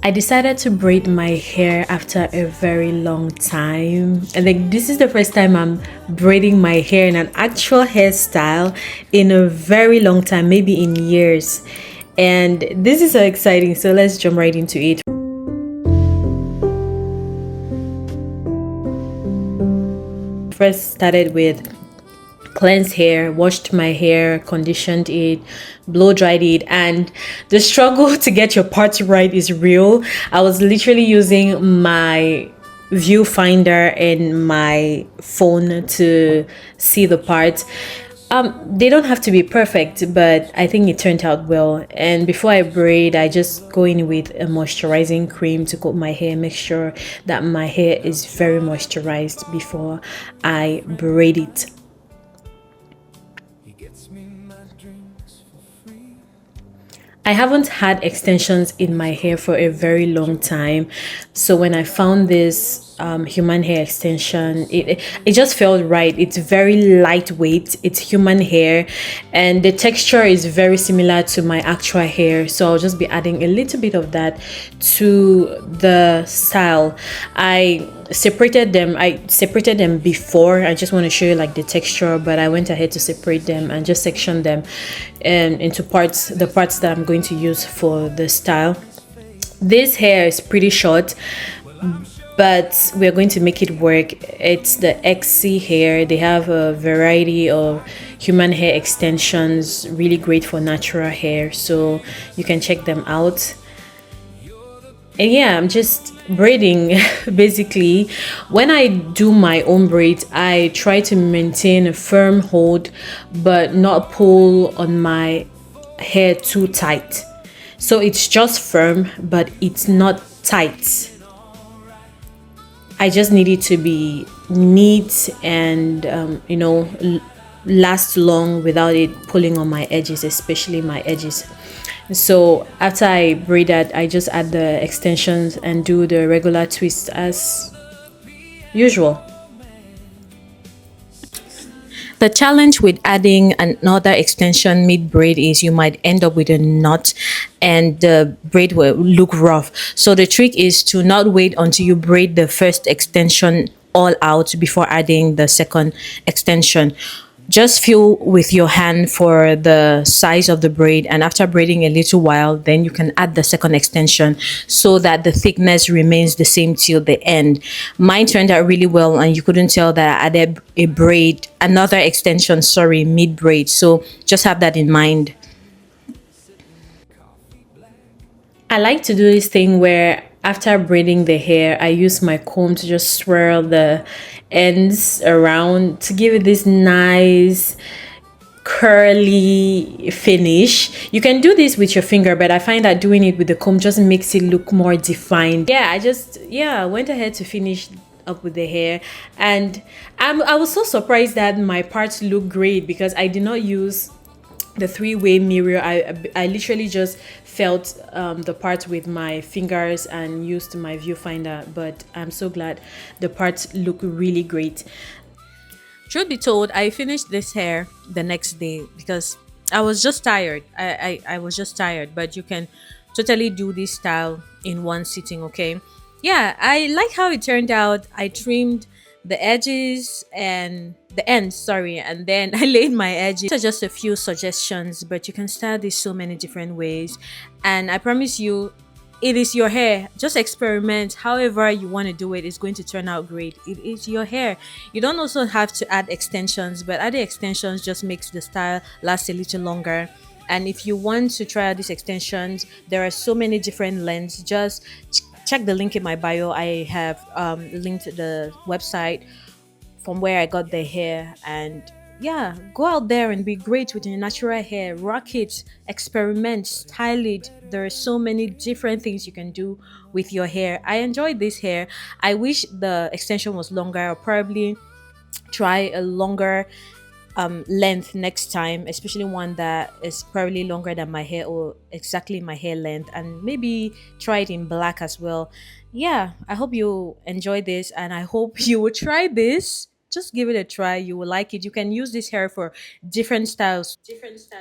I decided to braid my hair after a very long time. And like this is the first time I'm braiding my hair in an actual hairstyle in a very long time, maybe in years. And this is so exciting. So let's jump right into it. First started with cleansed hair, washed my hair, conditioned it, blow dried it, and the struggle to get your parts right is real. I was literally using my viewfinder and my phone to see the parts. They don't have to be perfect, but I think it turned out well. And before I braid, I just go in with a moisturizing cream to coat my hair, make sure that my hair is very moisturized before I braid it. I haven't had extensions in my hair for a very long time. So when I found this human hair extension, it just felt right. It's very lightweight, it's human hair, and the texture is very similar to my actual hair. So I'll just be adding a little bit of that to the style. I separated them before. I just want to show you like the texture, but I went ahead to separate them and just section them into parts, the parts that I'm going to use for the style. This hair is pretty short, but we're going to make it work. It's the XC hair. They have a variety of human hair extensions, really great for natural hair, so you can check them out. And yeah, I'm just braiding basically. When I do my own braids, I try to maintain a firm hold but not pull on my hair too tight. So it's just firm but it's not tight. I just need it to be neat and last long without it pulling on my edges, especially my edges. So after I braid that, I just add the extensions and do the regular twist as usual. The challenge with adding another extension mid braid is you might end up with a knot and the braid will look rough. So the trick is to not wait until you braid the first extension all out before adding the second extension. Just feel with your hand for the size of the braid, and after braiding a little while, then you can add the second extension so that the thickness remains the same till the end. Mine turned out really well, and you couldn't tell that I added a braid, another extension, sorry, mid braid. So just have that in mind. I like to do this thing where after braiding the hair, I use my comb to just swirl the ends around to give it this nice curly finish. You can do this with your finger, but I find that doing it with the comb just makes it look more defined. Yeah, I went ahead to finish up with the hair, and I was so surprised that my parts look great because I did not use the three-way mirror. I literally just felt the parts with my fingers and used my viewfinder, but I'm so glad the parts look really great. Truth be told, I finished this hair the next day because I was just tired. I was just tired, but you can totally do this style in one sitting, okay? Yeah, I like how it turned out. I trimmed the edges and the ends, sorry, and then I laid my edges. These are just a few suggestions, but you can style this so many different ways. And I promise you, it is your hair. Just experiment however you want to do it. It's going to turn out great. It is your hair. You don't also have to add extensions, but adding extensions just makes the style last a little longer. And if you want to try out these extensions, there are so many different lengths. Just check the link in my bio. I have linked the website from where I got the hair, and yeah, go out there and be great with your natural hair. Rock it, experiment, style it. There are so many different things you can do with your hair. I enjoyed this hair. I wish the extension was longer. I'll probably try a longer length next time, especially one that is probably longer than my hair or exactly my hair length, and maybe try it in black as well. Yeah, I hope you enjoy this, and I hope you will try this. Just give it a try, you will like it. You can use this hair for different styles,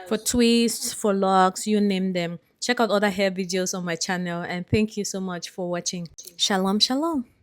for twists, for locks, you name them. check out other hair videos on my channel, and thank you so much for watching. Shalom, shalom.